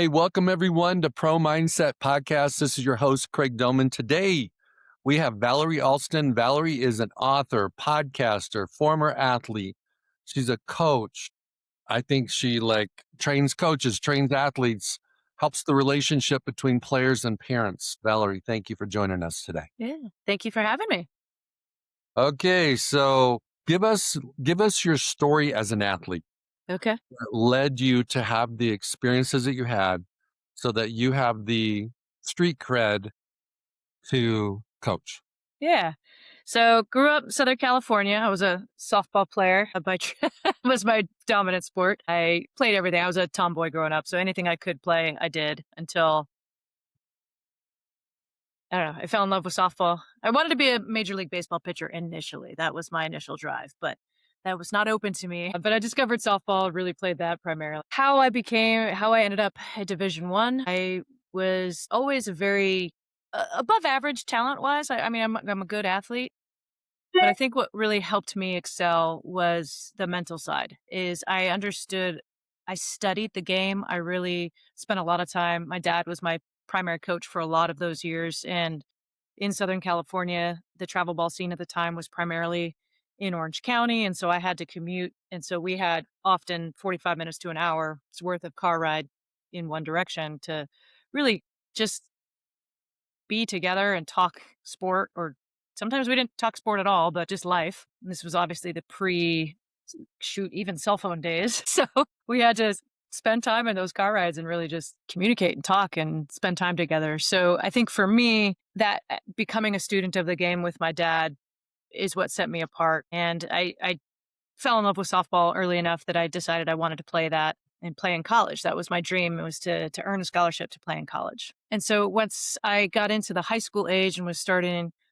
Hey, welcome everyone to Pro Mindset Podcast. This is your host, Craig Domann. Today, we have Valerie Alston. Valerie is an author, podcaster, former athlete. She's a coach. I think she trains coaches, trains athletes, helps the relationship between players and parents. Valerie, thank you for joining us today. Yeah. Thank you for having me. Okay, so give us your story as an athlete Okay. that led you to have the experiences that you had so that you have the street cred to coach. Yeah. So grew up Southern California. I was a softball player. Was my dominant sport. I played everything. I was a tomboy growing up. So anything I could play, I did until, I don't know, I fell in love with softball. I wanted to be a Major League Baseball pitcher initially. That was my initial drive, but that was not open to me. But I discovered softball, really played that primarily. How I ended up at Division I was always a very above average talent wise. I'm a good athlete. But I think what really helped me excel was the mental side. I studied the game. I really spent a lot of time. My dad was my primary coach for a lot of those years. And in Southern California, the travel ball scene at the time was primarily in Orange County. And so I had to commute. And so we had often 45 minutes to an hour's worth of car ride in one direction to really just be together and talk sport, or sometimes we didn't talk sport at all, but just life. And this was obviously the shoot, even cell phone days. So we had to spend time in those car rides and really just communicate and talk and spend time together. So I think for me, that becoming a student of the game with my dad is what set me apart. And I fell in love with softball early enough that I decided I wanted to play that and play in college. That was my dream. It was to earn a scholarship to play in college. And so once I got into the high school age and was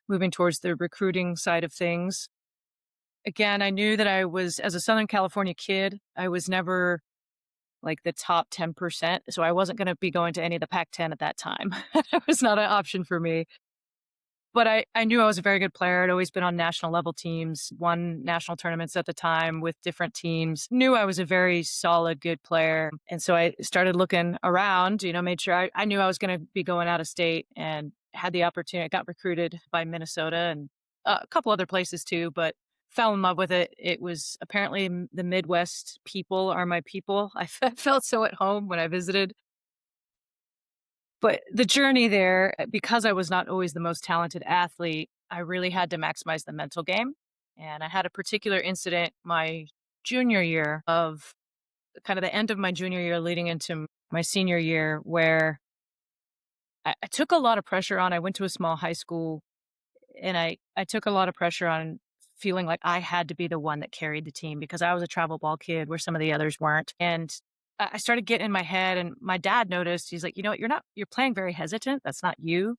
moving towards the recruiting side of things, again, I knew that as a Southern California kid, I was never like the top 10%. So I wasn't going to be going to any of the Pac-10 at that time. That was not an option for me. But I knew I was a very good player. I'd always been on national level teams, won national tournaments at the time with different teams, knew I was a very solid, good player. And so I started looking around, made sure I knew I was going to be going out of state, and had the opportunity. I got recruited by Minnesota and a couple other places too, but fell in love with it. It was apparently the Midwest people are my people. I felt so at home when I visited. But the journey there, because I was not always the most talented athlete, I really had to maximize the mental game. And I had a particular incident my junior year, of kind of the end of my junior year leading into my senior year, where I took a lot of pressure on. I went to a small high school, and I took a lot of pressure on feeling like I had to be the one that carried the team because I was a travel ball kid where some of the others weren't. And I started getting in my head, and my dad noticed. He's like, you're playing very hesitant. That's not you.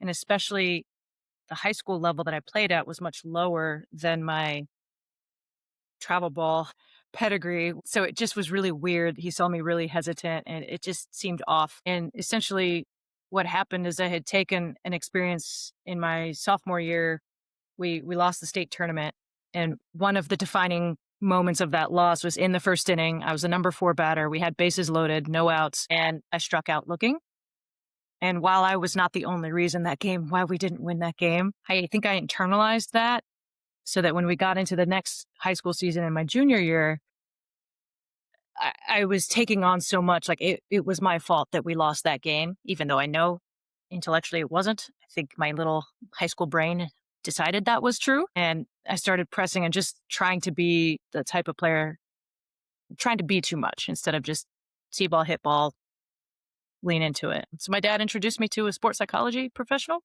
And especially the high school level that I played at was much lower than my travel ball pedigree. So it just was really weird. He saw me really hesitant, and it just seemed off. And essentially what happened is I had taken an experience in my sophomore year. We lost the state tournament, and one of the defining moments of that loss was in the first inning. I was a number 4 batter. We had bases loaded, no outs, and I struck out looking. And while I was not the only reason why we didn't win that game, I think I internalized that so that when we got into the next high school season in my junior year, I was taking on so much. Like it was my fault that we lost that game, even though I know intellectually it wasn't. I think my little high school brain decided that was true. And I started pressing and just trying to be the type of player, trying to be too much instead of just see ball, hit ball, lean into it. So my dad introduced me to a sports psychology professional,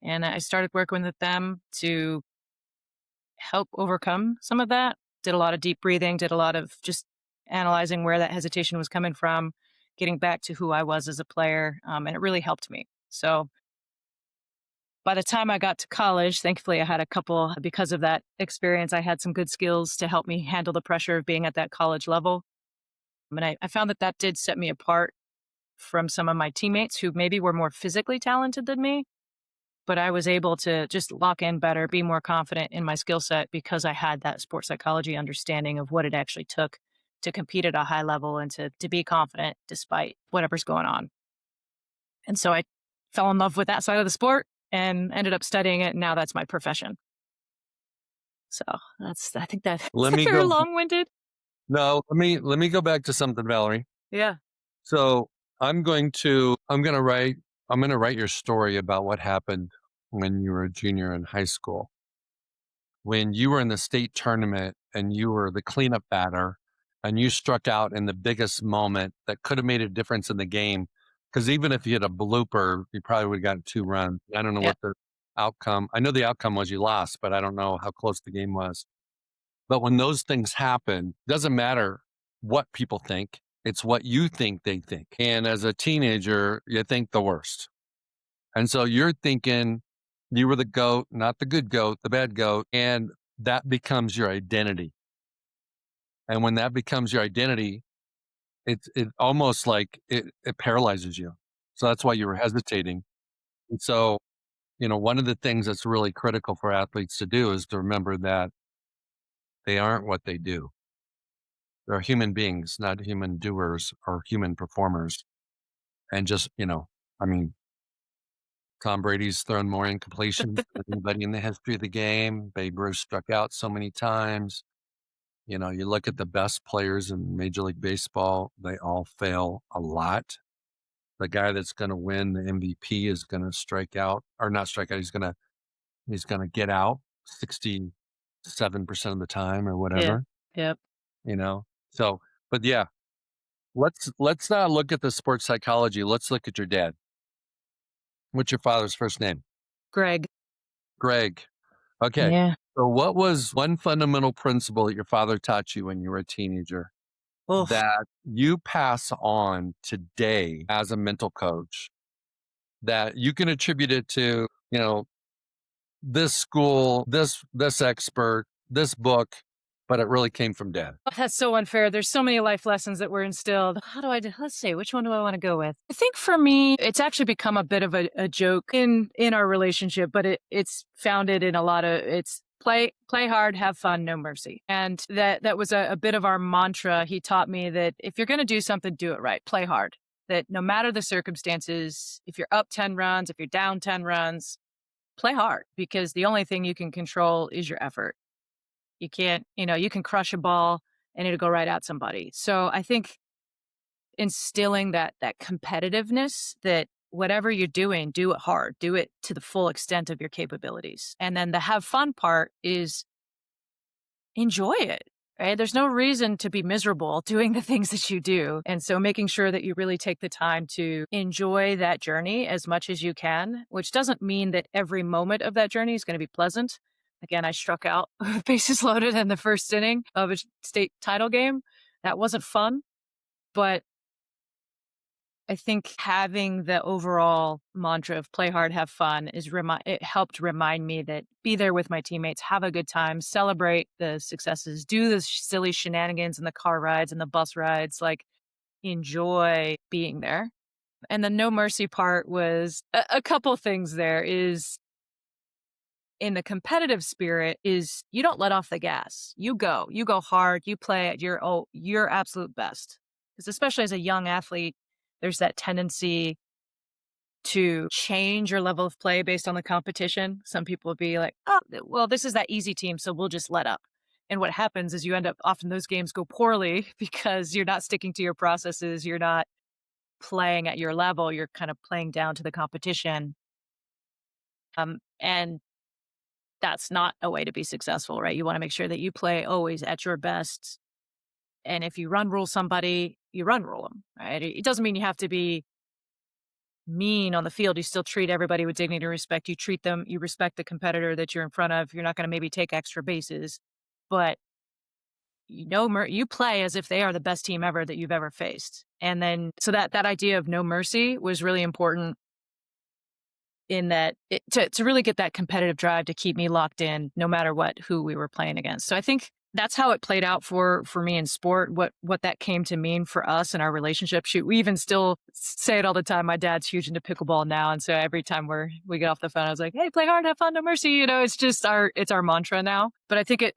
and I started working with them to help overcome some of that. Did a lot of deep breathing, did a lot of just analyzing where that hesitation was coming from, getting back to who I was as a player. And it really helped me. So by the time I got to college, thankfully I had because of that experience, I had some good skills to help me handle the pressure of being at that college level. And I found that did set me apart from some of my teammates who maybe were more physically talented than me. But I was able to just lock in better, be more confident in my skill set because I had that sports psychology understanding of what it actually took to compete at a high level and to be confident despite whatever's going on. And so I fell in love with that side of the sport and ended up studying it. And now that's my profession. So I think that Let it's me very go. long-winded. No, let me go back to something, Valerie. Yeah. So I'm going to write your story about what happened when you were a junior in high school, when you were in the state tournament and you were the cleanup batter and you struck out in the biggest moment that could have made a difference in the game. Because even if you had a blooper, you probably would have gotten 2 runs. I don't know Yeah. what the outcome. I know the outcome was you lost, but I don't know how close the game was. But when those things happen, doesn't matter what people think. It's what you think they think. And as a teenager, you think the worst. And so you're thinking you were the goat, not the good goat, the bad goat. And that becomes your identity. And when that becomes your identity, it almost like it paralyzes you. So that's why you were hesitating. And so, one of the things that's really critical for athletes to do is to remember that they aren't what they do. They're human beings, not human doers or human performers. And just, I mean, Tom Brady's thrown more incompletions than anybody in the history of the game. Babe Ruth struck out so many times. You look at the best players in Major League Baseball, they all fail a lot. The guy that's going to win the MVP is going to strike out or not strike out. He's going to get out 67% of the time or Yeah. whatever, Yep. So, but yeah, let's not look at the sports psychology. Let's look at your dad. What's your father's first name? Greg. Greg. Okay. Yeah. So what was one fundamental principle that your father taught you when you were a teenager Oof. that you pass on today as a mental coach that you can attribute it to, this school, this expert, this book, but it really came from dad? That's so unfair. There's so many life lessons that were instilled. How do I do? Let's see, which one do I want to go with? I think for me, it's actually become a bit of a joke in our relationship, but it's founded in a lot of it's play hard, have fun, no mercy. And that was a bit of our mantra. He taught me that if you're going to do something, do it right. Play hard. That no matter the circumstances, if you're up 10 runs, if you're down 10 runs, play hard because the only thing you can control is your effort. You can't, you can crush a ball and it'll go right at somebody. So I think instilling that competitiveness that whatever you're doing, do it hard, do it to the full extent of your capabilities. And then the have fun part is enjoy it. Right? There's no reason to be miserable doing the things that you do. And so making sure that you really take the time to enjoy that journey as much as you can, which doesn't mean that every moment of that journey is going to be pleasant. Again, I struck out with bases loaded in the first inning of a state title game. That wasn't fun, but I think having the overall mantra of play hard, have fun it helped remind me that be there with my teammates, have a good time, celebrate the successes, do the silly shenanigans and the car rides and the bus rides, like enjoy being there. And the no mercy part was a couple things there is in the competitive spirit is you don't let off the gas. You go hard, you play at your absolute best. Because especially as a young athlete, there's that tendency to change your level of play based on the competition. Some people will be like, oh, well, this is that easy team, so we'll just let up. And what happens is you end up often those games go poorly because you're not sticking to your processes. You're not playing at your level. You're kind of playing down to the competition. And that's not a way to be successful, right? You want to make sure that you play always at your best. And if you run rule somebody, you run rule them, right? It doesn't mean you have to be mean on the field. You still treat everybody with dignity and respect. You treat them, you respect the competitor that you're in front of. You're not going to maybe take extra bases, but you play as if they are the best team ever that you've ever faced. And then, so that idea of no mercy was really important in that to really get that competitive drive to keep me locked in no matter who we were playing against. So I think that's how it played out for me in sport, what that came to mean for us and our relationship. Shoot, we even still say it all the time. My dad's huge into pickleball now. And so every time we get off the phone, I was like, hey, play hard, have fun, no mercy. It's just it's our mantra now. But I think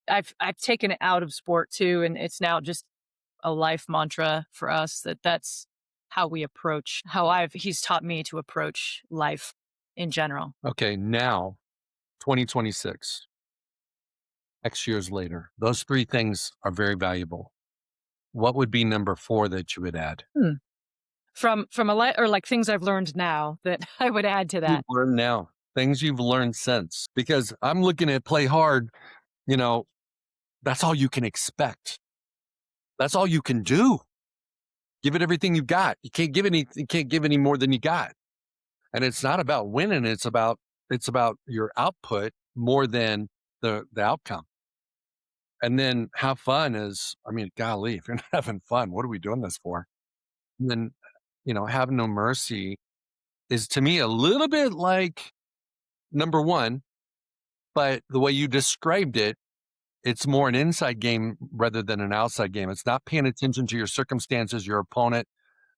I've taken it out of sport too. And it's now just a life mantra for us that's how we approach he's taught me to approach life in general. Okay, now 2026, X years later, those three things are very valuable. What would be number four that you would add? Hmm. From a life or like things I've learned now that I would add to You've that. learned now, things you've learned since, because I'm looking at play hard, you know, that's all you can expect. That's all you can do. Give it everything you've got. You can't give any more than you got. And it's not about winning. It's about your output more than the outcome. And then have fun is, I mean, golly, if you're not having fun, what are we doing this for? And then, have no mercy is to me a little bit like number one, but the way you described it, it's more an inside game rather than an outside game. It's not paying attention to your circumstances, your opponent,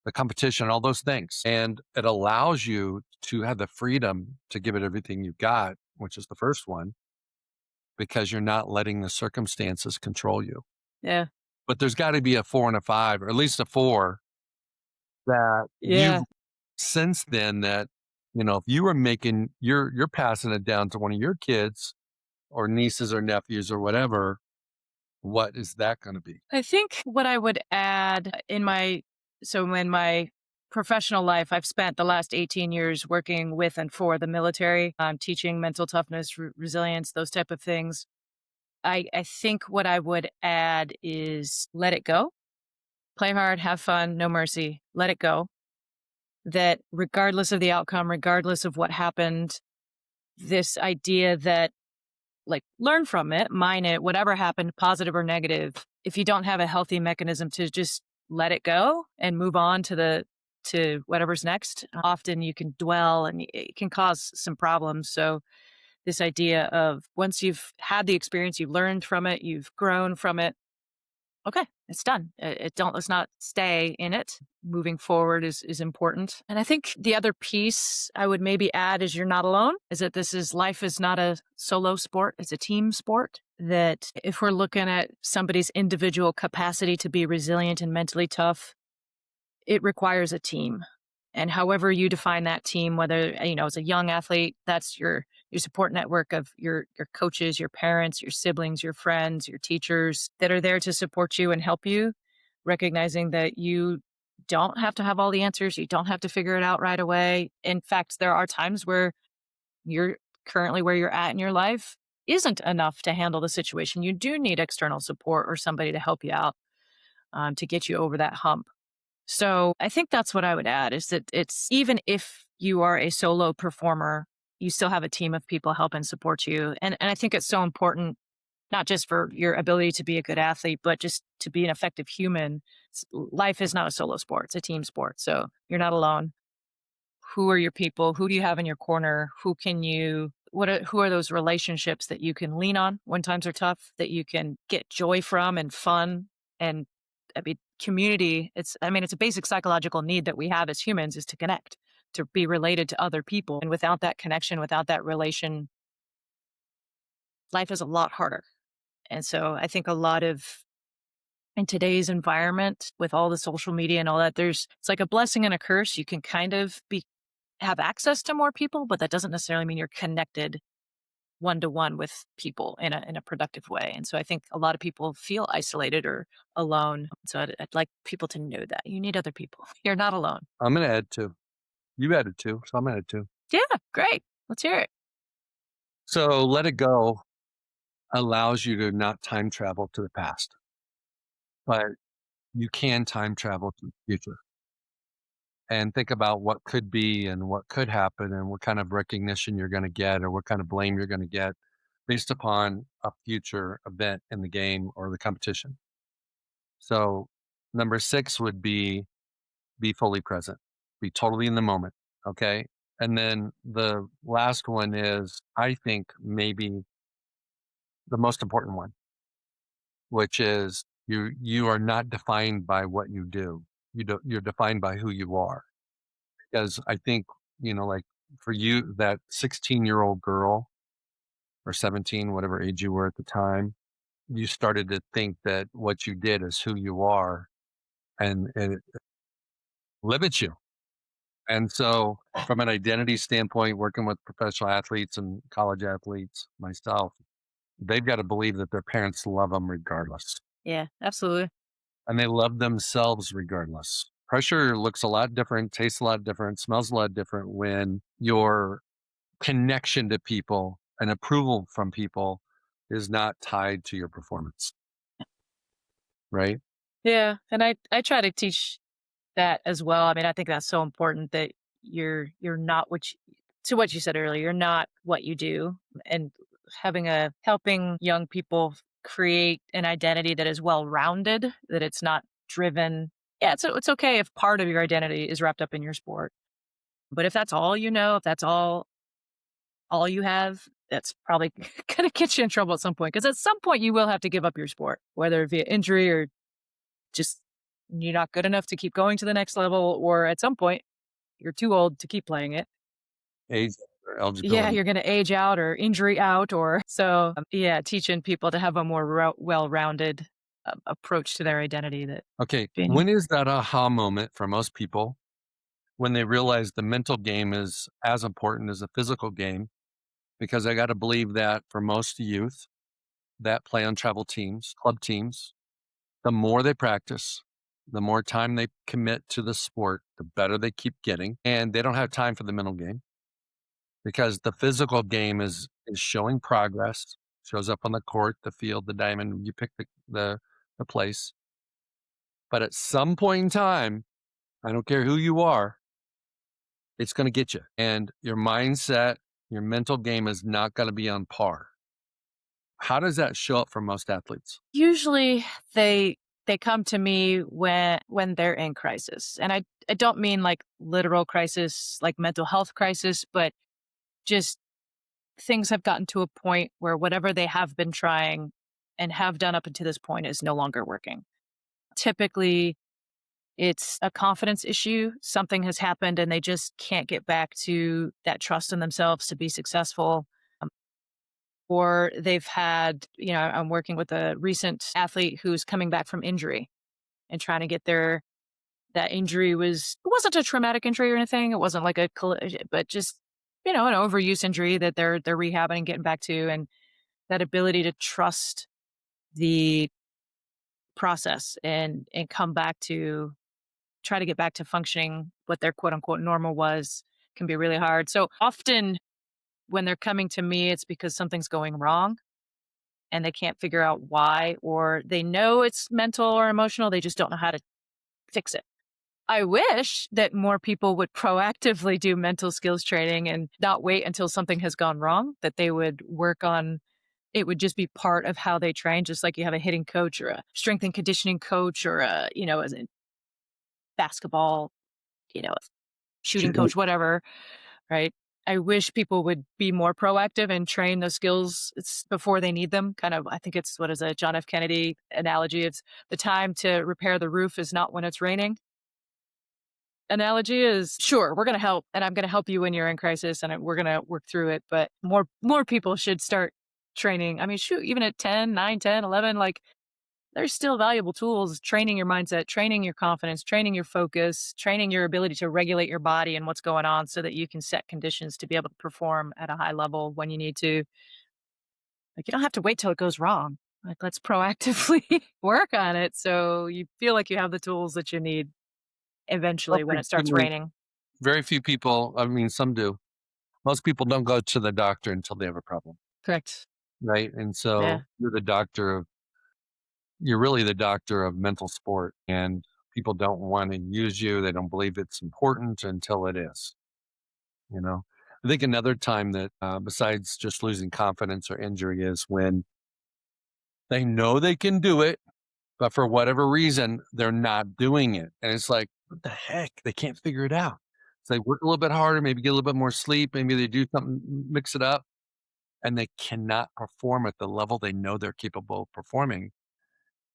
the competition, all those things. And it allows you to have the freedom to give it everything you've got, which is the first one, because you're not letting the circumstances control you. Yeah. But there's got to be a four and a five, or at least a four that Yeah. you've since then that, if you were making, you're passing it down to one of your kids or nieces or nephews or whatever, what is that going to be? I think what I would add in my professional life, I've spent the last 18 years working with and for the military, teaching mental toughness, resilience, those type of things. I think what I would add is let it go, play hard, have fun, no mercy, let it go. That regardless of the outcome, regardless of what happened, this idea that like learn from it, mine it, whatever happened, positive or negative. If you don't have a healthy mechanism to just let it go and move on to whatever's next, often you can dwell and it can cause some problems. So this idea of once you've had the experience, you've learned from it, you've grown from it. Okay, it's done. Let's not stay in it. Moving forward is important. And I think the other piece I would maybe add is you're not alone, is that life is not a solo sport, it's a team sport. That if we're looking at somebody's individual capacity to be resilient and mentally tough, it requires a team. And however you define that team, whether, as a young athlete, that's your support network of your coaches, your parents, your siblings, your friends, your teachers that are there to support you and help you, recognizing that you don't have to have all the answers. You don't have to figure it out right away. In fact, there are times where you're currently where you're at in your life isn't enough to handle the situation. You do need external support or somebody to help you out, to get you over that hump. So I think that's what I would add is that it's even if you are a solo performer, you still have a team of people help and support you. And I think it's so important, not just for your ability to be a good athlete, but just to be an effective human. Life is not a solo sport, it's a team sport. So you're not alone. Who are your people? Who do you have in your corner? Who are those relationships that you can lean on when times are tough, that you can get joy from and fun and community. It's a basic psychological need that we have as humans is to connect, to be related to other people. And without that connection, without that relation, life is a lot harder. And so I think a lot of in today's environment with all the social media and all that, it's like a blessing and a curse. You can kind of have access to more people, but that doesn't necessarily mean you're connected one-to-one with people in a productive way. And so I think a lot of people feel isolated or alone. So I'd like people to know that you need other people. You're not alone. I'm going to add two. You added two, so I'm going to add two. Yeah, great. Let's hear it. So let it go allows you to not time travel to the past, but you can time travel to the future and think about what could be and what could happen and what kind of recognition you're going to get or what kind of blame you're going to get based upon a future event in the game or the competition. So number six would be fully present, be totally in the moment. Okay. And then the last one is, I think, maybe the most important one, which is you are not defined by what you do. You're defined by who you are. Because I think, like for you, that 16-year-old girl or 17, whatever age you were at the time, you started to think that what you did is who you are. and it limits you. And so, from an identity standpoint, working with professional athletes and college athletes, myself, they've got to believe that their parents love them regardless, Yeah, absolutely. and they love themselves regardless. Pressure looks a lot different, tastes a lot different, smells a lot different when your connection to people and approval from people is not tied to your performance, right? Yeah, and I try to teach that as well. I mean, I think that's so important that you're not what you, to what you said earlier, you're not what you do, and having a helping young people create an identity that is well-rounded, that it's not driven. Yeah, it's okay if part of your identity is wrapped up in your sport. But if that's all you know, if that's all you have, that's probably going to get you in trouble at some point, because at some point you will have to give up your sport, whether via injury or just you're not good enough to keep going to the next level, or at some point you're too old to keep playing it. Age or Yeah, eligibility. you're going to age out or injury out, or so. Yeah, teaching people to have a more well-rounded approach to their identity. That Okay, being when is that aha moment for most people when they realize the mental game is as important as the physical game? Because I got to believe that for most youth that play on travel teams, club teams, the more they practice, the more time they commit to the sport, the better they keep getting. And they don't have time for the mental game because the physical game is showing progress, shows up on the court, the field, the diamond, you pick the place. But at some point in time, I don't care who you are, it's going to get you. And your mindset, your mental game is not going to be on par. How does that show up for most athletes? usually they come to me when they're in crisis, and I don't mean like literal crisis, like mental health crisis, but just things have gotten to a point where whatever they have been trying and have done up until this point is no longer working. Typically, it's a confidence issue. Something has happened and they just can't get back to that trust in themselves to be successful. Um, or they've had, I'm working with a recent athlete who's coming back from injury and trying to get that injury it wasn't a traumatic injury or anything. It wasn't like a collision, but just, an overuse injury that they're rehabbing and getting back to. And that ability to trust the process and come back to try to get back to functioning what their quote unquote normal was can be really hard. So often when they're coming to me, it's because something's going wrong and they can't figure out why, or they know it's mental or emotional. They just don't know how to fix it. I wish that more people would proactively do mental skills training and not wait until something has gone wrong, that they would work on it would just be part of how they train, just like you have a hitting coach or a strength and conditioning coach or as a basketball, you know, shooting Shooting. coach, whatever, right? I wish people would be more proactive and train those skills before they need them. Kind of, I think it's what is a John F. Kennedy analogy. It's the time to repair the roof is not when it's raining. Analogy is sure, we're going to help and I'm going to help you when you're in crisis and we're going to work through it. But more people should start training. I mean, shoot, even at 10, 9, 10, 11, like there's still valuable tools, training your mindset, training your confidence, training your focus, training your ability to regulate your body and what's going on so that you can set conditions to be able to perform at a high level when you need to. Like, you don't have to wait till it goes wrong. Like, let's proactively work on it so you feel like you have the tools that you need eventually when it starts raining. Very few people, I mean, some do. Most people don't go to the doctor until they have a problem, Correct. right? And Yeah. so you're really the doctor of mental sport, and people don't want to use you. They don't believe it's important until it is, you know? I think another time that, besides just losing confidence or injury, is when they know they can do it, but for whatever reason, they're not doing it. And it's like, what the heck? They can't figure it out. So they work a little bit harder, maybe get a little bit more sleep, maybe they do something, mix it up, and they cannot perform at the level they know they're capable of performing.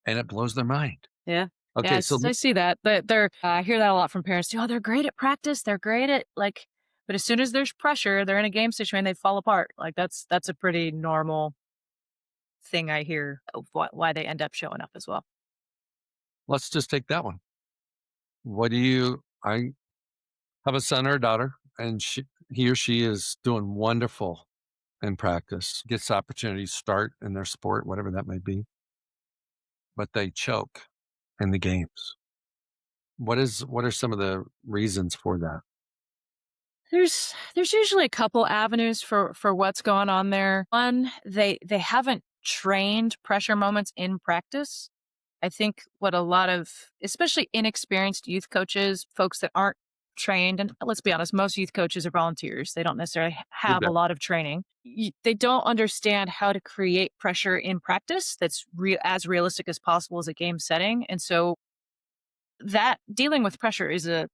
And it blows their mind. Yeah. Yeah, Okay, so I see that. I hear that a lot from parents too. Oh, they're great at practice. They're great at like, but as soon as there's pressure, they're in a game situation, they fall apart. Like that's a pretty normal thing I hear of why they end up showing up as well. let's just take that one. I have a son or a daughter, and he or she is doing wonderful in practice, gets the opportunity to start in their sport, whatever that may be, but they choke in the games. What are some of the reasons for that? There's usually a couple avenues for what's going on there. One, they haven't trained pressure moments in practice. I think what a lot of, especially inexperienced youth coaches, folks that aren't trained, and let's be honest, most youth coaches are volunteers. They don't necessarily You have a bet. lot of training. They don't understand how to create pressure in practice that's as realistic as possible as a game setting. And so that dealing with pressure is a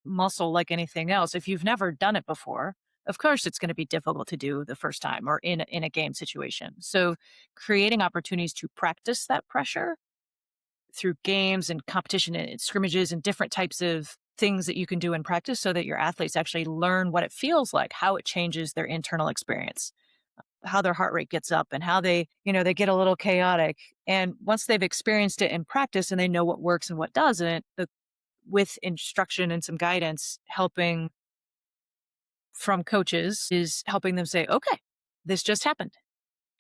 muscle like anything else. If you've never done it before, of course it's going to be difficult to do the first time or in a game situation. So creating opportunities to practice that pressure through games and competition and scrimmages and different types of things that you can do in practice so that your athletes actually learn what it feels like, how it changes their internal experience, how their heart rate gets up and how they get a little chaotic. And once they've experienced it in practice and they know what works and what doesn't, with instruction and some guidance helping from coaches is helping them say, okay, this just happened.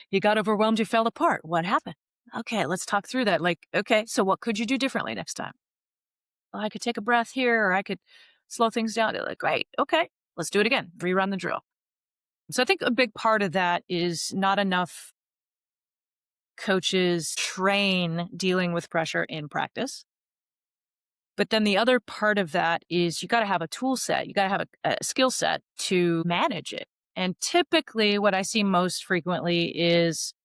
You got overwhelmed, you fell apart. What happened? Okay, let's talk through that. Like, okay, so what could you do differently next time? Well, I could take a breath here or I could slow things down. They're like, great, okay, let's do it again. Rerun the drill. So I think a big part of that is not enough coaches train dealing with pressure in practice. But then the other part of that is you got to have a tool set, you got to have a skill set to manage it. And typically, what I see most frequently is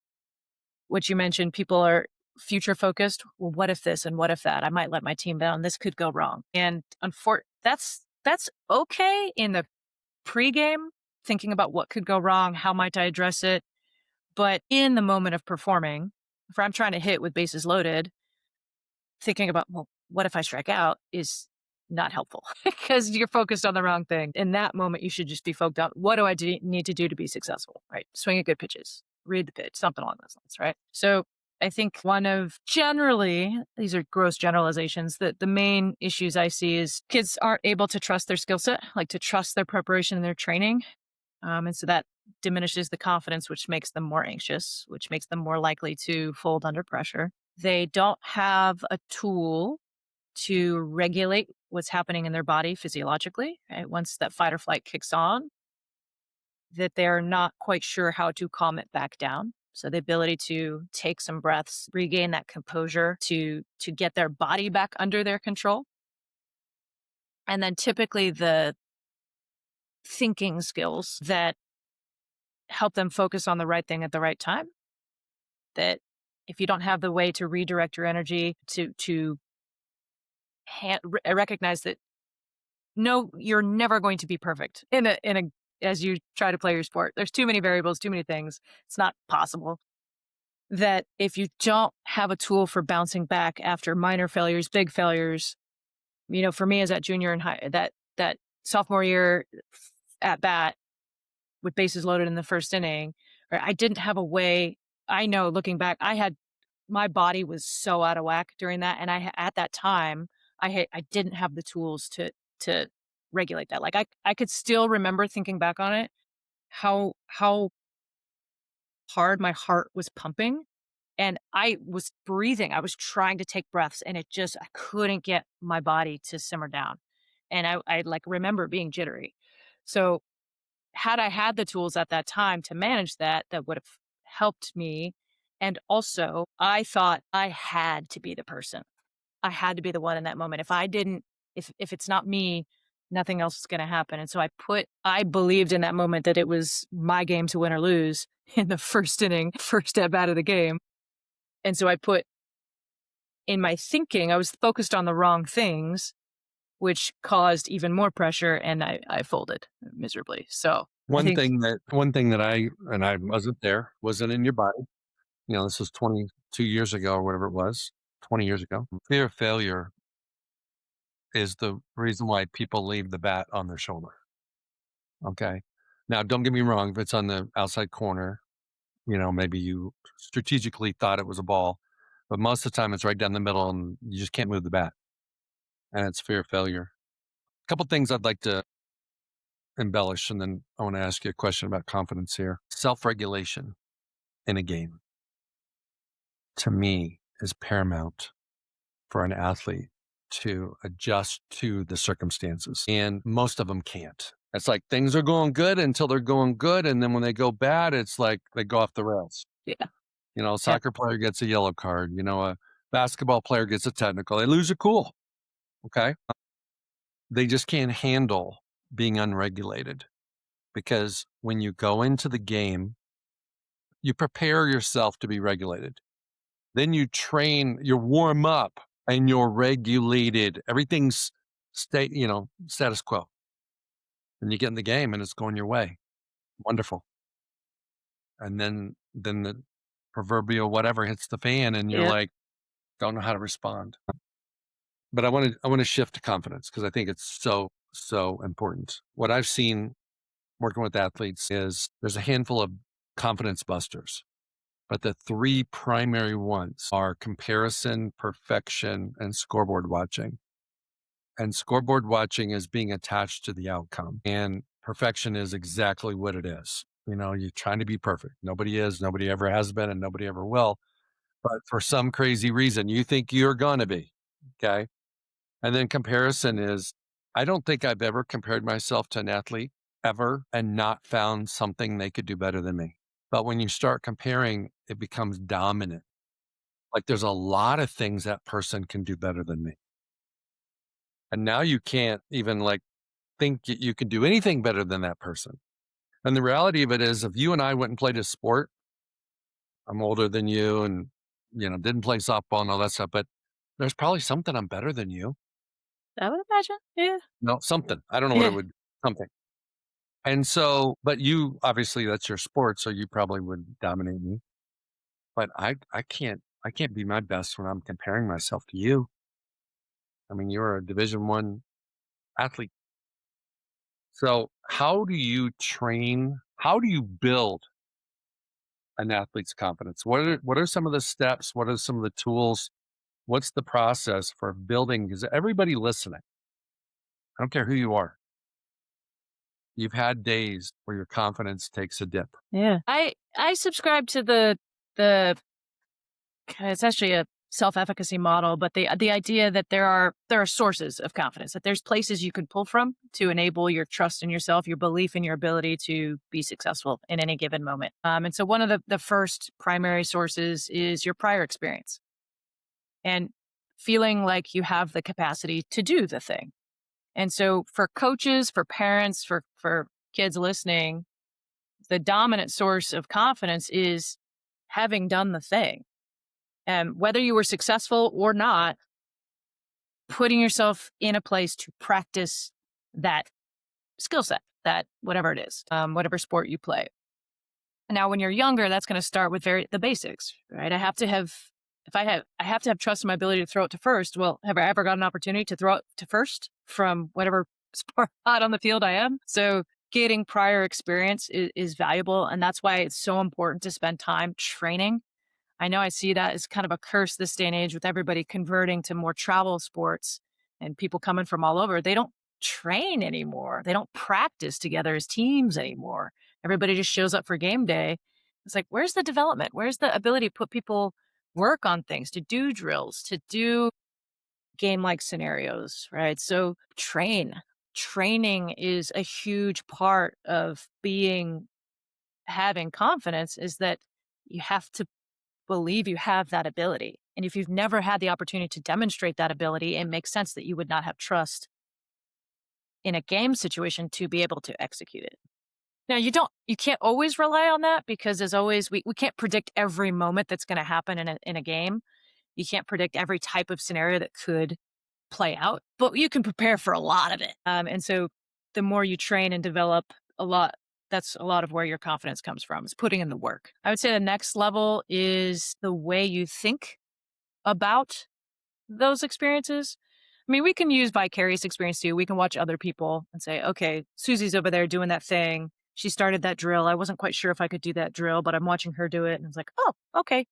what you mentioned people are future focused. Well, what if this and what if that? I might let my team down. This could go wrong. And that's okay in the pregame, thinking about what could go wrong, how might I address it. But in the moment of performing, if I'm trying to hit with bases loaded, thinking about, well, what if I strike out is not helpful because you're focused on the wrong thing. In that moment, you should just be focused on what do I need to do to be successful, right? Swing at good pitches, read the pitch, something along those lines, right? So I think one of generally, these are gross generalizations, that the main issues I see is kids aren't able to trust their skill set, like to trust their preparation and their training. And so that diminishes the confidence, which makes them more anxious, which makes them more likely to fold under pressure. They don't have a tool to regulate what's happening in their body physiologically, right? Once that fight or flight kicks on, that they're not quite sure how to calm it back down. So the ability to take some breaths, regain that composure to get their body back under their control. And then typically the thinking skills that help them focus on the right thing at the right time. That if you don't have the way to redirect your energy to recognize that no, you're never going to be perfect in a as you try to play your sport. There's too many variables, too many things. It's not possible. That if you don't have a tool for bouncing back after minor failures, big failures, for me as that junior and high, that sophomore year at bat with bases loaded in the first inning, right, I didn't have a way. I know looking back, my body was so out of whack during that, and at that time I didn't have the tools to regulate that. Like I could still remember thinking back on it, how hard my heart was pumping, and I was breathing. I was trying to take breaths, and I couldn't get my body to simmer down, and I like remember being jittery. So had I had the tools at that time to manage that, that would have helped me. And also, I thought I had to be the person. I had to be the one in that moment. If I didn't, if it's not me, nothing else is going to happen. And so I believed in that moment that it was my game to win or lose in the first inning, first at bat of the game. And so I put in my thinking, I was focused on the wrong things, which caused even more pressure, and I folded miserably. So I think One thing that I wasn't there, wasn't in your body. This was 22 years ago or whatever it was, 20 years ago. Fear of failure is the reason why people leave the bat on their shoulder. Okay. Now, don't get me wrong. If it's on the outside corner, maybe you strategically thought it was a ball, but most of the time it's right down the middle and you just can't move the bat. and it's fear of failure. A couple things I'd like to embellish, and then I want to ask you a question about confidence here. Self-regulation in a game, to me, is paramount for an athlete to adjust to the circumstances. And most of them can't. It's like things are going good until they're going good. And then when they go bad, it's like they go off the rails. Yeah. A Yep. soccer player gets a yellow card, a basketball player gets a technical. They lose their cool. Okay. They just can't handle being unregulated because when you go into the game, you prepare yourself to be regulated. Then you train, you warm up and you're regulated. Everything's status quo. And you get in the game and it's going your way. Wonderful. And then the proverbial whatever hits the fan and you're Yeah. like, don't know how to respond. But I want to shift to confidence because I think it's so, so important. What I've seen working with athletes is there's a handful of confidence busters. But the three primary ones are comparison, perfection, and scoreboard watching. And scoreboard watching is being attached to the outcome. And perfection is exactly what it is. You're trying to be perfect. Nobody is, nobody ever has been, and nobody ever will. But for some crazy reason, you think you're going to be. Okay. And then comparison is, I don't think I've ever compared myself to an athlete ever and not found something they could do better than me. But when you start comparing, it becomes dominant. Like there's a lot of things that person can do better than me. And now you can't even think you can do anything better than that person. And the reality of it is if you and I went and played a sport, I'm older than you and, didn't play softball and all that stuff, but there's probably something I'm better than you. I would imagine. Yeah. No, something. I don't know what it Yeah. would, something. And so, but you obviously that's your sport, so you probably would dominate me. But I can't be my best when I'm comparing myself to you. I mean, you're a Division 1 athlete. So how do you train? How do you build an athlete's confidence? What are some of the steps? What are some of the tools? What's the process for building? Because everybody listening, I don't care who you are, you've had days where your confidence takes a dip. Yeah. I subscribe to the it's actually a self-efficacy model, but the idea that there are sources of confidence, that there's places you can pull from to enable your trust in yourself, your belief in your ability to be successful in any given moment. And so one of the first primary sources is your prior experience and feeling like you have the capacity to do the thing. And so for coaches, for parents, for kids listening, the dominant source of confidence is having done the thing. And whether you were successful or not, putting yourself in a place to practice that skill set, that whatever it is, whatever sport you play. Now, when you're younger, that's going to start with the basics, right? I have to have trust in my ability to throw it to first. Well, have I ever got an opportunity to throw it to first from whatever sport out on the field I am? So getting prior experience is valuable. And that's why it's so important to spend time training. I know I see that as kind of a curse this day and age with everybody converting to more travel sports and people coming from all over. They don't train anymore. They don't practice together as teams anymore. Everybody just shows up for game day. It's like, where's the development? Where's the ability to put people work on things, to do drills, to do game like scenarios, right? So training is a huge part of having confidence is that you have to believe you have that ability. And if you've never had the opportunity to demonstrate that ability, it makes sense that you would not have trust in a game situation to be able to execute it. Now, you can't always rely on that because as always, we can't predict every moment that's going to happen in a game. You can't predict every type of scenario that could play out, but you can prepare for a lot of it. And so the more you train and develop a lot, that's a lot of where your confidence comes from, is putting in the work. I would say the next level is the way you think about those experiences. I mean, we can use vicarious experience too. We can watch other people and say, okay, Susie's over there doing that thing. She started that drill. I wasn't quite sure if I could do that drill, but I'm watching her do it. And it's like, oh, okay.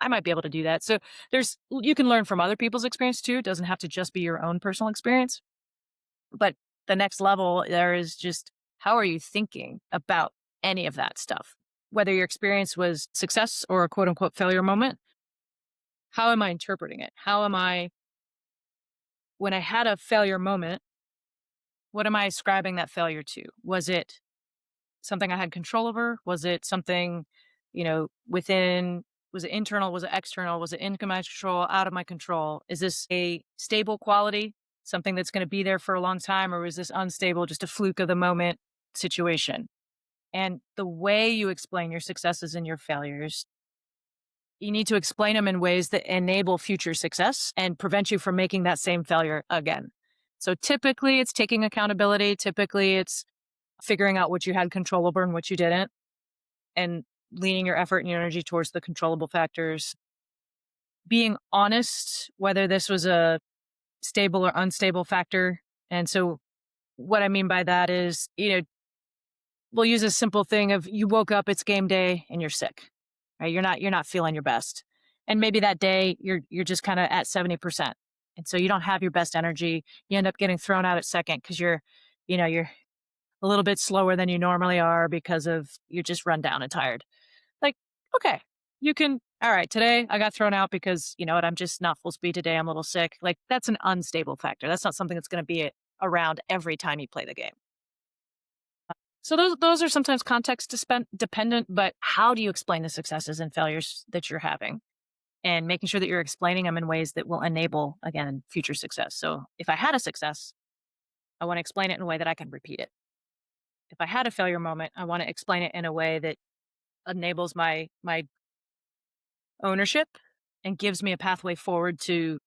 I might be able to do that. So you can learn from other people's experience too. It doesn't have to just be your own personal experience. But the next level there is just how are you thinking about any of that stuff? Whether your experience was success or a quote unquote failure moment, how am I interpreting it? When I had a failure moment, what am I ascribing that failure to? Was it something I had control over? Was it something, was it internal? Was it external? Was it in my control, out of my control? Is this a stable quality, something that's going to be there for a long time? Or is this unstable, just a fluke of the moment situation? And the way you explain your successes and your failures, you need to explain them in ways that enable future success and prevent you from making that same failure again. So typically it's taking accountability. Typically it's figuring out what you had control over and what you didn't, and leaning your effort and your energy towards the controllable factors. Being honest, whether this was a stable or unstable factor. And so what I mean by that is, we'll use a simple thing of you woke up, it's game day, and you're sick. Right? You're not feeling your best. And maybe that day you're just kind of at 70%. And so you don't have your best energy. You end up getting thrown out at second because you're a little bit slower than you normally are because of you're just run down and tired. Like, okay, all right, today I got thrown out because you know what, I'm just not full speed today. I'm a little sick. Like, that's an unstable factor. That's not something that's going to be around every time you play the game. So those are sometimes context dependent, but how do you explain the successes and failures that you're having? And making sure that you're explaining them in ways that will enable, again, future success. So if I had a success, I want to explain it in a way that I can repeat it. If I had a failure moment, I want to explain it in a way that enables my ownership and gives me a pathway forward to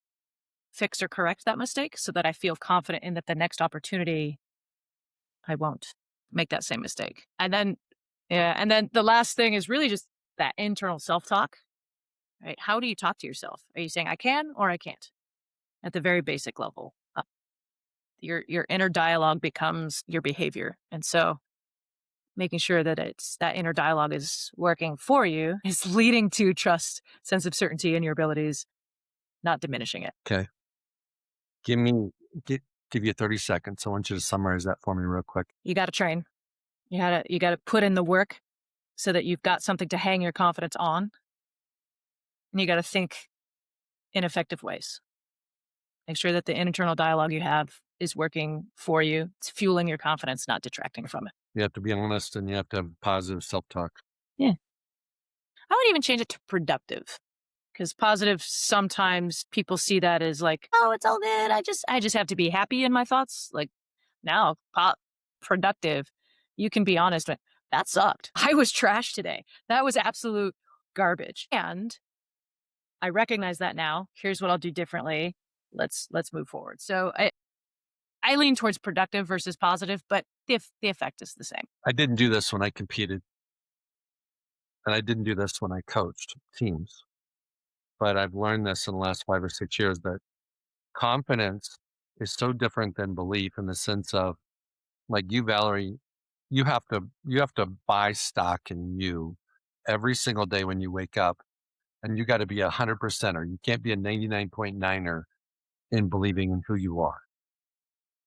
fix or correct that mistake so that I feel confident in that the next opportunity I won't make that same mistake. And then yeah, and then the last thing is really just that internal self-talk, right? How do you talk to yourself? Are you saying I can or I can't? At the very basic level. Your inner dialogue becomes your behavior. And so making sure that it's that inner dialogue is working for you is leading to trust, sense of certainty in your abilities, not diminishing it. Okay. Give me give you 30 seconds. I want you to summarize that for me real quick. You got to train. You got to put in the work so that you've got something to hang your confidence on. And you got to think in effective ways. Make sure that the internal dialogue you have is working for you. It's fueling your confidence, not detracting from it. You have to be honest and you have to have positive self-talk. Yeah. I would even change it to productive. Because positive, sometimes people see that as like, oh, it's all good. I just have to be happy in my thoughts. Like, now, productive. You can be honest. But that sucked. I was trash today. That was absolute garbage. And I recognize that now. Here's what I'll do differently. Let's move forward. So I lean towards productive versus positive, but the effect is the same. I didn't do this when I competed, and I didn't do this when I coached teams. But I've learned this in the last 5 or 6 years that confidence is so different than belief in the sense of, like you, Valerie, you have to buy stock in you every single day when you wake up, and you got to be 100%er. You can't be a 99.9er in believing in who you are.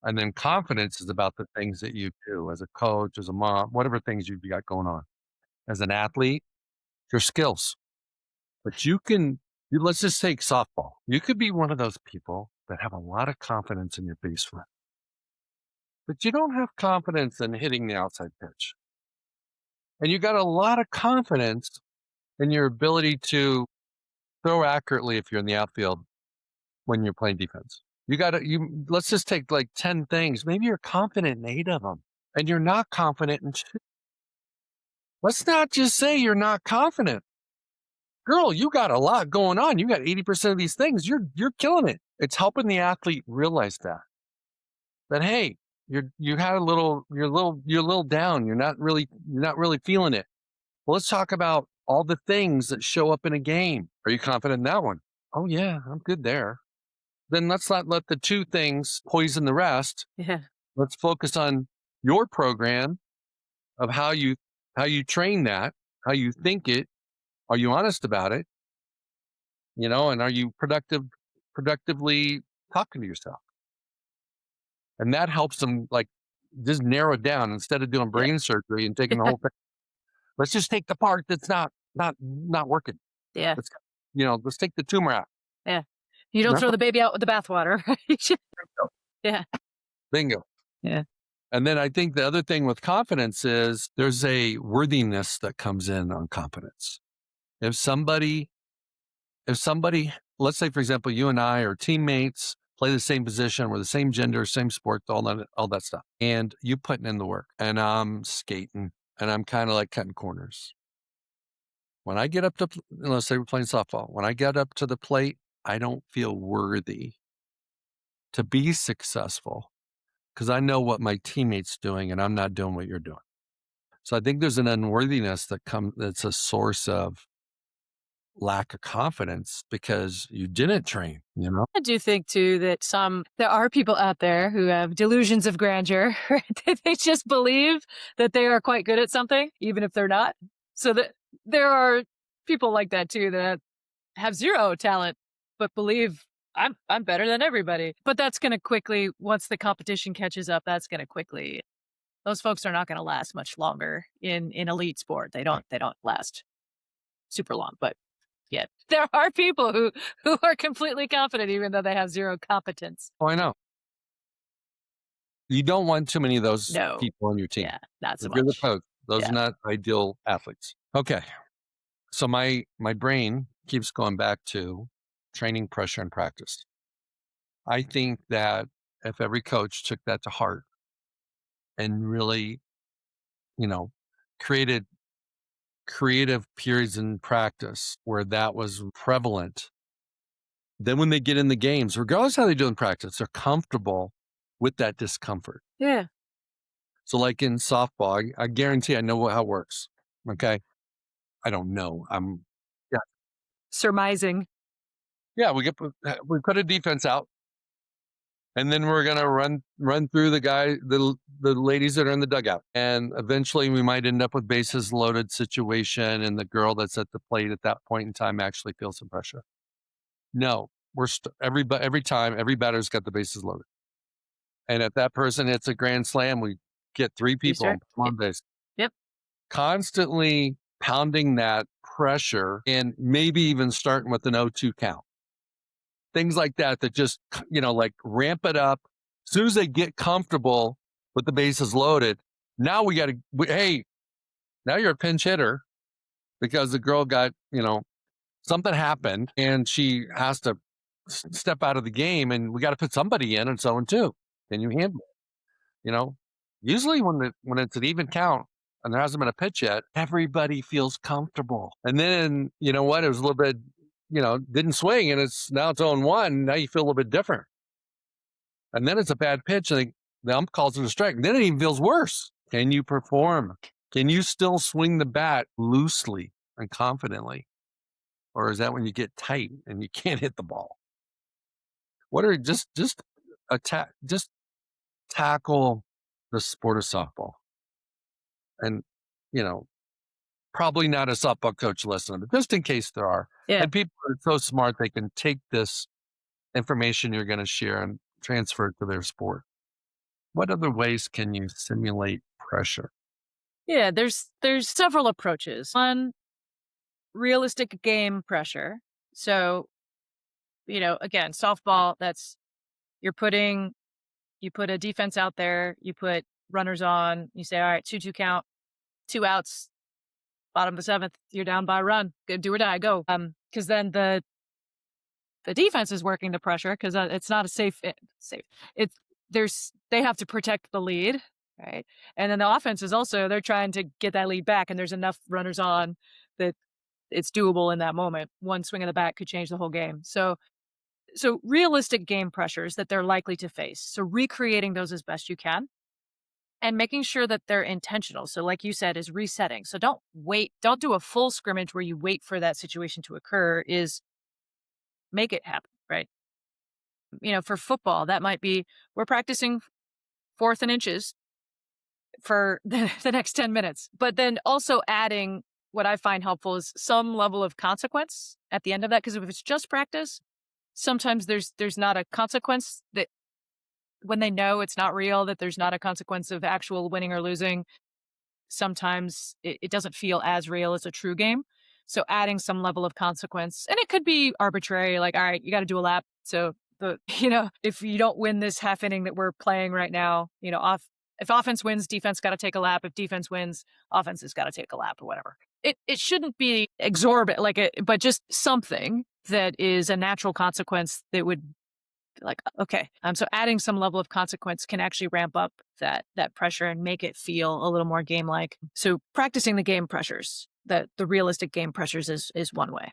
And then confidence is about the things that you do as a coach, as a mom, whatever things you've got going on. As an athlete, your skills. But let's just take softball. You could be one of those people that have a lot of confidence in your basement, but you don't have confidence in hitting the outside pitch. And you got a lot of confidence in your ability to throw accurately if you're in the outfield when you're playing defense. Let's just take like 10 things. Maybe you're confident in 8 of them and you're not confident in 2. Let's not just say you're not confident. Girl, you got a lot going on. You got 80% of these things. You're killing it. It's helping the athlete realize that hey, you're a little down. You're not really feeling it. Well, let's talk about all the things that show up in a game. Are you confident in that one? Oh yeah, I'm good there. Then let's not let the 2 things poison the rest. Yeah. Let's focus on your program of how you train that, how you think it. Are you honest about it? And are you productively talking to yourself? And that helps them like just narrow it down instead of doing Yeah. brain surgery and taking the whole thing. Let's just take the part that's not working. Yeah. Let's let's take the tumor out. Yeah. You don't No, throw the baby out with the bathwater, right? Yeah. bingo. Yeah. And then I think the other thing with confidence is there's a worthiness that comes in on confidence. If somebody, let's say, for example, you and I are teammates, play the same position, we're the same gender, same sport, all that stuff, and you putting in the work, and I'm skating, and I'm kind of like cutting corners. When I get up to, let's say we're playing softball, when I get up to the plate, I don't feel worthy to be successful because I know what my teammate's doing, and I'm not doing what you're doing. So I think there's an unworthiness that's a source of lack of confidence because you didn't train. I do think too that there are people out there who have delusions of grandeur, right? They just believe that they are quite good at something, even if they're not. So that there are people like that too that have zero talent, but believe I'm better than everybody. But that's going to quickly, once the competition catches up, that's going to quickly. Those folks are not going to last much longer in elite sport. They don't last super long, but yeah, there are people who are completely confident even though they have zero competence. Oh, I know. You don't want too many of those No. people on your team. Yeah, not so If you're the much. coach, those are Yeah. not ideal athletes. Okay. So my brain keeps going back to training, pressure, and practice. I think that if every coach took that to heart and really, you know, created creative periods in practice where that was prevalent, then when they get in the games, regardless how they do in practice, they're comfortable with that discomfort. Yeah. So, like in softball, I guarantee I know how it works. Okay, I don't know. Yeah, Surmising. yeah. We put a defense out, and then we're gonna run through the ladies that are in the dugout, and eventually we might end up with bases loaded situation, and the girl that's at the plate at that point in time actually feels some pressure. No, every time every batter's got the bases loaded, and if that person hits a grand slam, we get three people Restart. on base. Yep. Constantly pounding that pressure and maybe even starting with an 0-2 count. Things like that just, like ramp it up. As soon as they get comfortable with the bases loaded, now hey, now you're a pinch hitter because the girl got, something happened and she has to step out of the game and we got to put somebody in and so on too. Can you handle it? You know, Usually when it's an even count and there hasn't been a pitch yet, everybody feels comfortable. And then you know what? It was a little bit, didn't swing, and it's 0-1. Now you feel a little bit different. And then it's a bad pitch, and the ump calls it a strike. And then it even feels worse. Can you perform? Can you still swing the bat loosely and confidently, or is that when you get tight and you can't hit the ball? What are just attack? Just tackle the sport of softball. And, you know, probably not a softball coach listening, but just in case there are. Yeah. And people are so smart, they can take this information you're going to share and transfer it to their sport. What other ways can you simulate pressure? Yeah, there's several approaches. One, realistic game pressure. So, again, softball, that's you're putting you put a defense out there, you put runners on, you say, all right, 2-2 count, 2 outs, bottom of the 7th, you're down by a run. Go do or die, go. Because then the defense is working the pressure because it's not a safe. It's they have to protect the lead, right? And then the offense is also they're trying to get that lead back, and there's enough runners on that it's doable in that moment. One swing of the bat could change the whole game. So realistic game pressures that they're likely to face. So recreating those as best you can and making sure that they're intentional. So like you said, is resetting. So don't do a full scrimmage where you wait for that situation to occur, is make it happen, right? For football, that might be we're practicing 4th and inches for the next 10 minutes, but then also adding what I find helpful is some level of consequence at the end of that. Because if it's just practice, sometimes there's not a consequence that when they know it's not real, that there's not a consequence of actual winning or losing. Sometimes it doesn't feel as real as a true game. So adding some level of consequence, and it could be arbitrary, like, all right, you got to do a lap. So if you don't win this half inning that we're playing right now, if offense wins, defense got to take a lap. If defense wins, offense has got to take a lap or whatever. It shouldn't be exorbitant, but just something that is a natural consequence that would like, okay. So adding some level of consequence can actually ramp up that pressure and make it feel a little more game-like. So practicing the game pressures, the realistic game pressures is one way.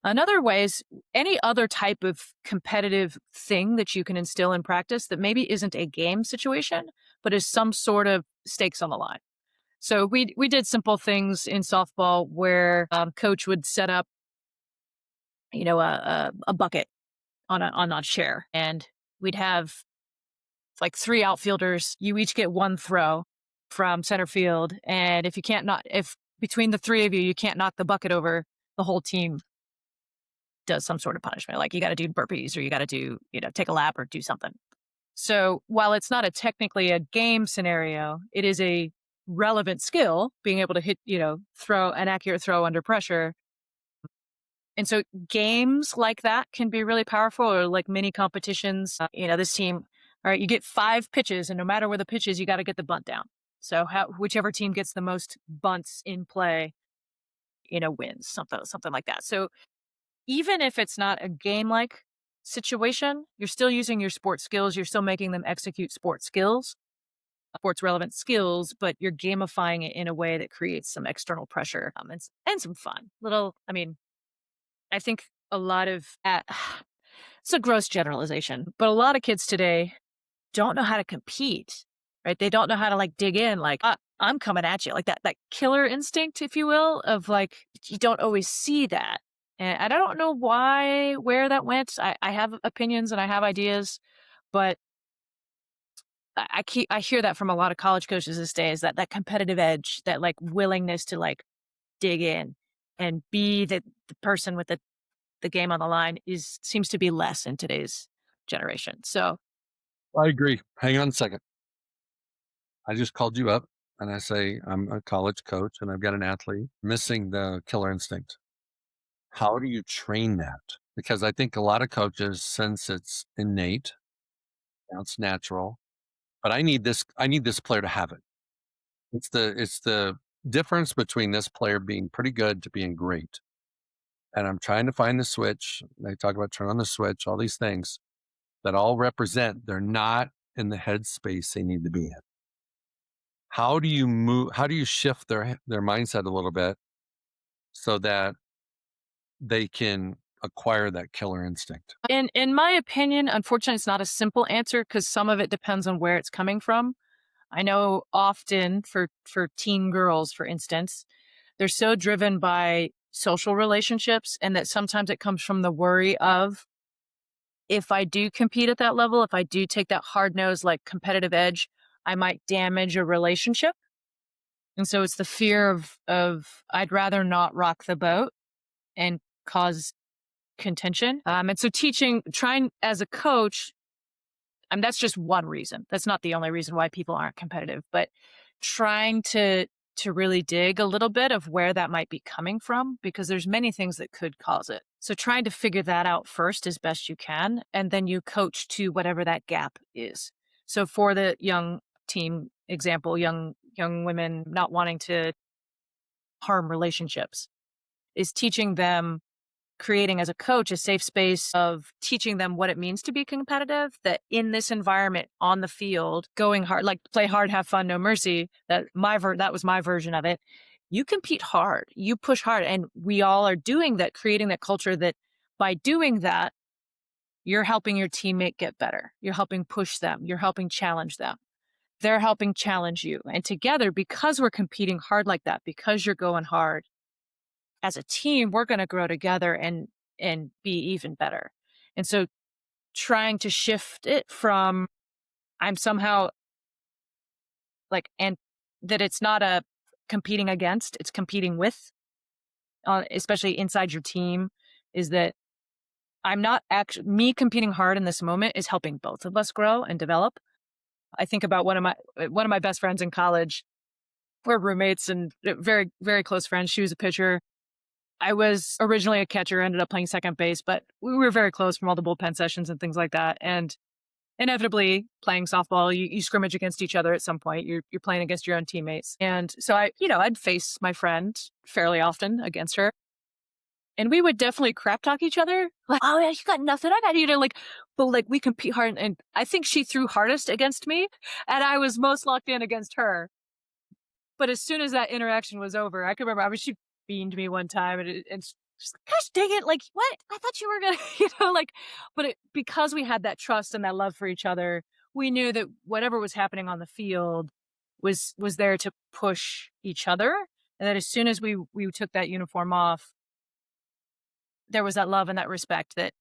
Another way is any other type of competitive thing that you can instill in practice that maybe isn't a game situation, but is some sort of stakes on the line. So we did simple things in softball where coach would set up, a bucket on a chair, and we'd have like 3 outfielders. You each get 1 throw from center field, and if between the 3 of you can't knock the bucket over, the whole team does some sort of punishment. Like you got to do burpees, or you got to do take a lap or do something. So while it's not technically a game scenario, it is a relevant skill, being able to hit throw an accurate throw under pressure. And so games like that can be really powerful, or like mini competitions. This team, all right, you get 5 pitches, and no matter where the pitch is, you got to get the bunt down. So whichever team gets the most bunts in play, wins, something like that. So even if it's not a game-like situation, you're still using your sports skills. You're still making them execute sports relevant skills, but you're gamifying it in a way that creates some external pressure and some fun. I think a lot of it's a gross generalization, but a lot of kids today don't know how to compete, right? They don't know how to like dig in, like I'm coming at you, like that killer instinct, if you will, of like you don't always see that, and I don't know where that went. I have opinions and I have ideas, but I hear that from a lot of college coaches these days, that competitive edge, that like willingness to like dig in and be the person with the game on the line seems to be less in today's generation. So I agree. Hang on a second. I just called you up and I say, I'm a college coach and I've got an athlete missing the killer instinct. How do you train that? Because I think a lot of coaches, since it's innate, it's natural, but I need this player to have it. It's the difference between this player being pretty good to being great. And I'm trying to find the switch. They talk about turn on the switch, all these things that all represent they're not in the headspace they need to be in. How do you shift their mindset a little bit so that they can acquire that killer instinct? in my opinion, unfortunately, it's not a simple answer because some of it depends on where it's coming from. I know often for teen girls, for instance, they're so driven by social relationships, and that sometimes it comes from the worry of, if I do compete at that level, if I do take that hard-nosed, like competitive edge, I might damage a relationship. And so it's the fear of I'd rather not rock the boat and cause contention. And so trying as a coach, that's just one reason. That's not the only reason why people aren't competitive, but trying to really dig a little bit of where that might be coming from, because there's many things that could cause it. So trying to figure that out first as best you can, and then you coach to whatever that gap is. So for the young team example, young women not wanting to harm relationships, is teaching them, creating as a coach a safe space of teaching them what it means to be competitive, that in this environment on the field, going hard, like play hard, have fun, no mercy, that was my version of it. You compete hard, you push hard, and we all are doing that, creating that culture that by doing that, you're helping your teammate get better. You're helping push them. You're helping challenge them. They're helping challenge you. And together, because we're competing hard like that, because you're going hard, as a team, we're going to grow together and be even better. And so trying to shift it from I'm somehow like, and that it's not a competing against, it's competing with. especially inside your team, is that I'm not actually me competing hard in this moment is helping both of us grow and develop. I think about one of my best friends in college. We're roommates and very, very close friends. She was a pitcher. I was originally a catcher, ended up playing second base, but we were very close from all the bullpen sessions and things like that. And inevitably, playing softball, you scrimmage against each other at some point. You're playing against your own teammates. And so I'd face my friend fairly often against her. And we would definitely crap talk each other. Like, oh yeah, you got nothing. I got you to but we compete hard. And I think she threw hardest against me and I was most locked in against her. But as soon as that interaction was over, I could remember, she beamed me one time and she's like, gosh dang it. Like, what? I thought you were going to, but because we had that trust and that love for each other, we knew that whatever was happening on the field was there to push each other. And that as soon as we took that uniform off, there was that love and that respect, that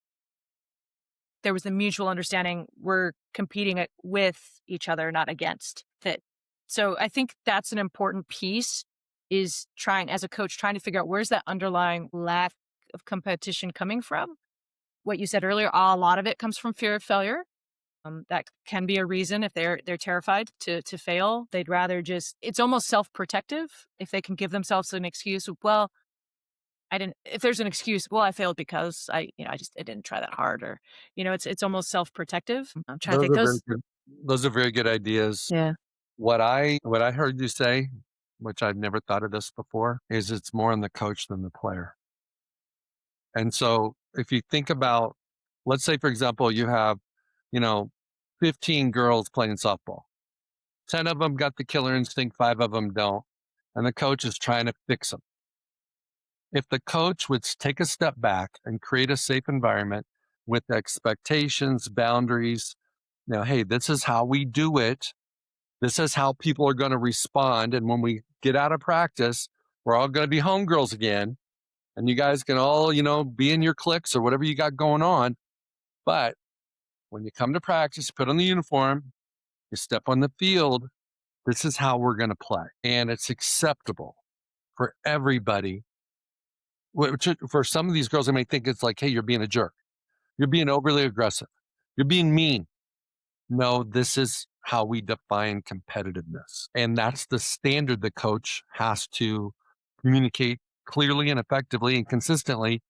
there was the mutual understanding we're competing with each other, not against that. So I think that's an important piece, is as a coach, trying to figure out where's that underlying lack of competition coming from. What you said earlier, a lot of it comes from fear of failure. That can be a reason. If they're terrified to fail, they'd rather it's almost self-protective. If they can give themselves an excuse, well, if there's an excuse, well, I failed because I didn't try that hard, or, it's almost self-protective. I'm trying to Those think are very good. Those are very good ideas. yeah. What I heard you say, which I've never thought of this before, is it's more on the coach than the player. And so if you think about, let's say, for example, you have, you know, 15 girls playing softball. 10 of them got the killer instinct, 5 of them don't. And the coach is trying to fix them. If the coach would take a step back and create a safe environment with expectations, boundaries, hey, this is how we do it. This is how people are going to respond. And when we get out of practice, we're all going to be homegirls again. And you guys can all, be in your cliques or whatever you got going on. But when you come to practice, put on the uniform, you step on the field, this is how we're going to play. And it's acceptable for everybody. Which for some of these girls, I may think it's like, hey, you're being a jerk. You're being overly aggressive. You're being mean. No, this is how we define competitiveness. And that's the standard the coach has to communicate clearly and effectively and consistently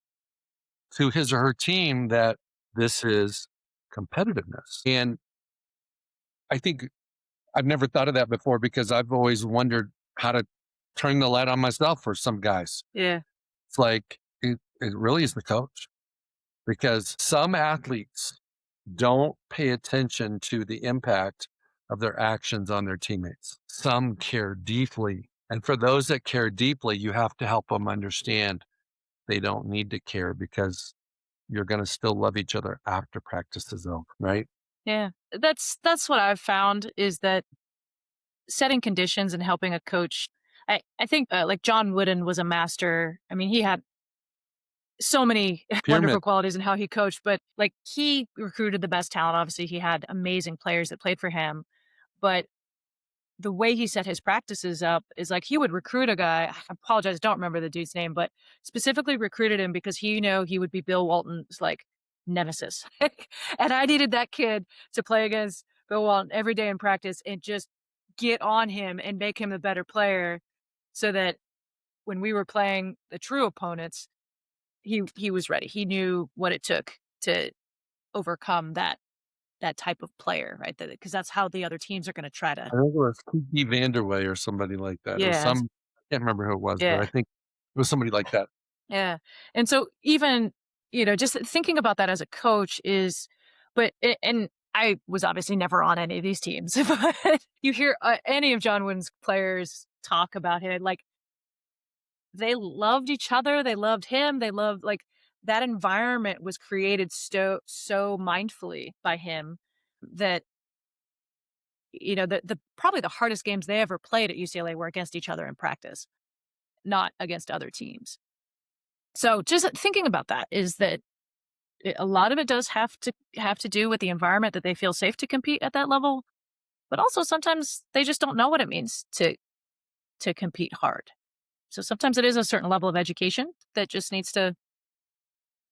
to his or her team, that this is competitiveness. And I think I've never thought of that before, because I've always wondered how to turn the light on myself for some guys. Yeah. It's like, it really is the coach, because some athletes don't pay attention to the impact of their actions on their teammates. Some care deeply. And for those that care deeply, you have to help them understand they don't need to care, because you're going to still love each other after practice is over, right? Yeah. That's what I've found, is that setting conditions and helping a coach. I think like John Wooden was a master. I mean, he had so many Pyramid. wonderful qualities in how he coached, but like, he recruited the best talent. Obviously, he had amazing players that played for him, but the way he set his practices up is like, he would recruit a guy. I apologize, I don't remember the dude's name, but specifically recruited him because he would be Bill Walton's nemesis. And I needed that kid to play against Bill Walton every day in practice and just get on him and make him a better player, so that when we were playing the true opponents, he was ready. He knew what it took to overcome that type of player, right? Because that's how the other teams are going to try I to. think it was Kiki Vanderway or somebody like that. It was Yeah, I can't remember who it was, but I yeah, think it was somebody like that. yeah. And so even, just thinking about that as a coach and I was obviously never on any of these teams, but you hear any of John Wooden's players talk about him, like, they loved each other, they loved him, they loved, that environment was created so mindfully by him, that, the probably the hardest games they ever played at UCLA were against each other in practice, not against other teams. So just thinking about that, is that a lot of it does have to do with the environment that they feel safe to compete at that level, but also sometimes they just don't know what it means to compete hard. So sometimes it is a certain level of education that just needs to,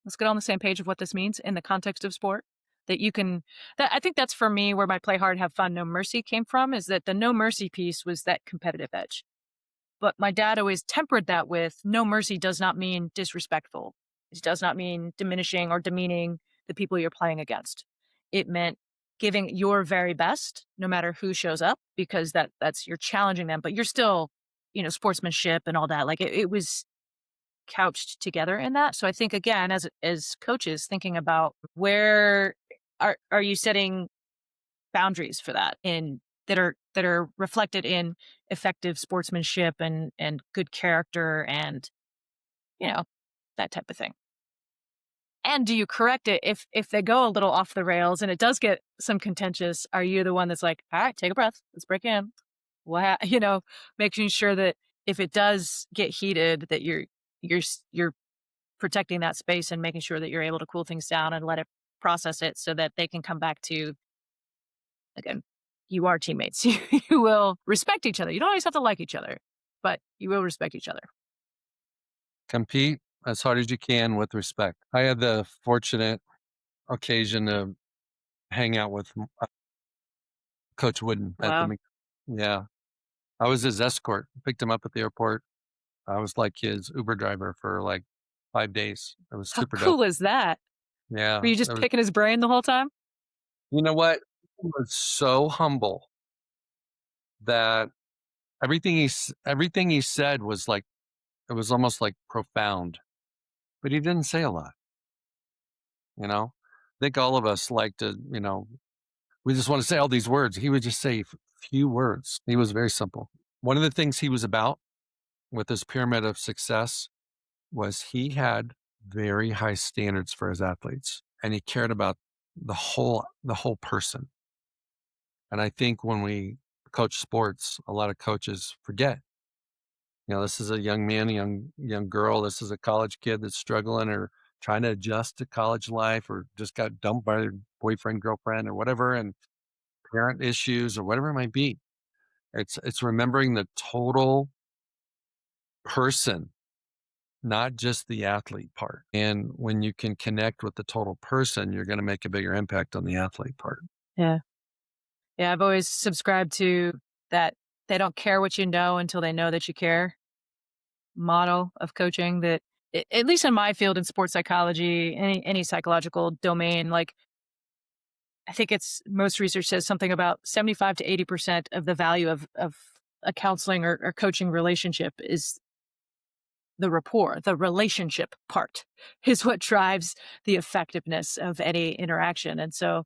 let's get on the same page of what this means in the context of sport. That you can, that I think that's for me where my play hard, have fun, no mercy came from, is that the no mercy piece was that competitive edge. But my dad always tempered that with no mercy does not mean disrespectful. It does not mean diminishing or demeaning the people you're playing against. It meant giving your very best, no matter who shows up, because that's you're challenging them, but you're still, sportsmanship and all that. Like it was couched together in that. So I think again, as coaches, thinking about where are you setting boundaries for that in that are reflected in effective sportsmanship and good character and you know that type of thing. And do you correct it if they go a little off the rails and it does get some contentious? Are you the one that's like, all right, take a breath, let's break in? Making sure that if it does get heated, that you're protecting that space and making sure that you're able to cool things down and let it process it so that they can come back to, again, you are teammates. You will respect each other. You don't always have to like each other, but you will respect each other. Compete as hard as you can with respect. I had the fortunate occasion to hang out with Coach Wooden at the Wow. yeah. I was his escort. Picked him up at the airport. I was like his Uber driver for like 5 days. It was How super dope. cool is that? Were Yeah, you it just was. picking his brain the whole time? You know what? He was so humble that everything he said was like it was almost like profound, but he didn't say a lot, you know? I think all of us like to, we just want to say all these words. He would just say few words. He was very simple. One of the things he was about with his pyramid of success was he had very high standards for his athletes and he cared about the whole person. And I think when we coach sports, a lot of coaches forget, this is a young man, a young girl, this is a college kid that's struggling or trying to adjust to college life or just got dumped by their boyfriend, girlfriend or whatever and parent issues or whatever it might be. It's remembering the total person, not just the athlete part. And when you can connect with the total person, you're going to make a bigger impact on the athlete part. Yeah. Yeah. I've always subscribed to that they don't care what you know until they know that you care model of coaching that at least in my field in sports psychology, any psychological domain, like I think it's most research says something about 75 to 80% of the value of a counseling or coaching relationship is the rapport, the relationship part is what drives the effectiveness of any interaction. And so,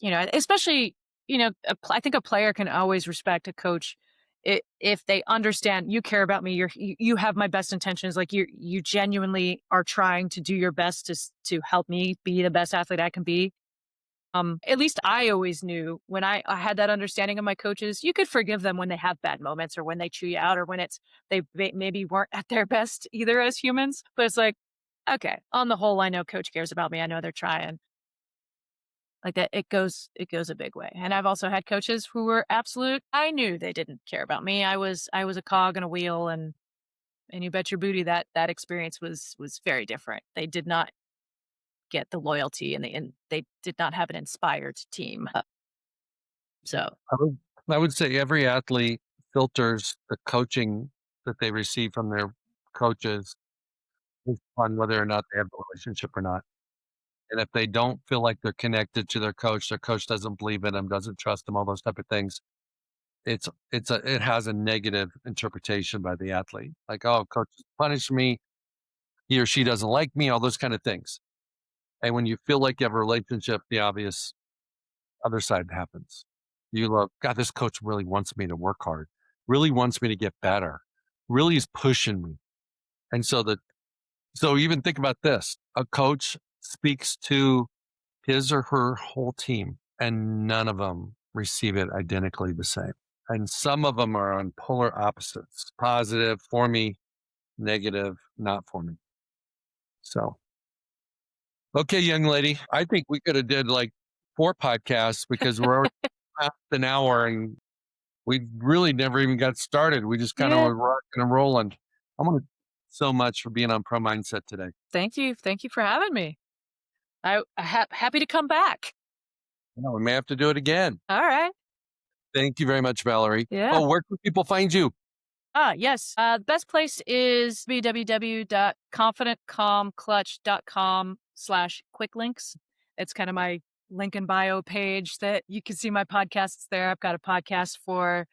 especially, I think a player can always respect a coach if they understand you care about me, you have my best intentions. Like you genuinely are trying to do your best to help me be the best athlete I can be. At least I always knew when I had that understanding of my coaches, you could forgive them when they have bad moments or when they chew you out or when maybe weren't at their best either as humans. But it's like, okay, on the whole, I know coach cares about me. I know they're trying. Like that, it goes a big way. And I've also had coaches who were absolute. I knew they didn't care about me. I was a cog in a wheel, and you bet your booty that experience was very different. They did not get the loyalty, and they did not have an inspired team. So I would, I would say every athlete filters the coaching that they receive from their coaches based on whether or not they have a relationship or not. And if they don't feel like they're connected to their coach doesn't believe in them, doesn't trust them, all those type of things. It has a negative interpretation by the athlete. Like, oh, coach punished me, he or she doesn't like me, all those kind of things. And when you feel like you have a relationship, the obvious other side happens. You look, God, this coach really wants me to work hard, really wants me to get better, really is pushing me. And so even think about this. A coach speaks to his or her whole team and none of them receive it identically the same. And some of them are on polar opposites, positive for me, negative, not for me. So, okay, young lady, I think we could have did like 4 podcasts because we're already past an hour and We really never even got started. We just kind of Yeah. were rocking and rolling. I want to so much for being on Pro Mindset today. Thank you. Thank you for having me. Happy to come back. We may have to do it again. All right. Thank you very much, Valerie. Yeah. Oh, where can people find you? Yes. The best place is www.confidentcalmclutch.com/quicklinks. It's kind of my link in bio page that you can see my podcasts there. I've got a podcast for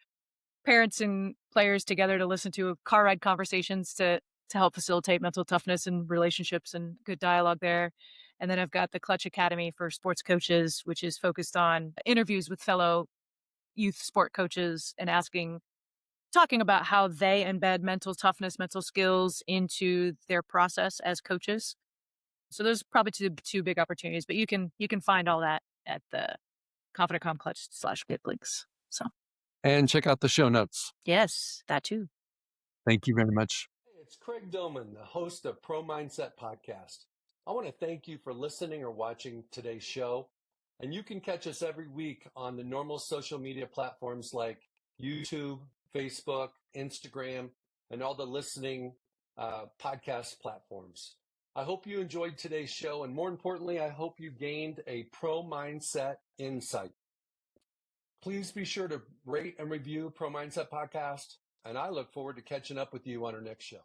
parents and players together to listen to car ride conversations to help facilitate mental toughness and relationships and good dialogue there. And then I've got the Clutch Academy for sports coaches, which is focused on interviews with fellow youth sport coaches and talking about how they embed mental toughness, mental skills into their process as coaches. So those are probably two big opportunities, but you can find all that at the Confident Calm Clutch/quicklinks. So And check out the show notes. yes, that too. Thank you very much. Hey, it's Craig Domann, the host of Pro Mindset Podcast. I want to thank you for listening or watching today's show. And you can catch us every week on the normal social media platforms like YouTube, Facebook, Instagram, and all the listening podcast platforms. I hope you enjoyed today's show. And more importantly, I hope you gained a pro mindset insight. Please be sure to rate and review Pro Mindset Podcast. And I look forward to catching up with you on our next show.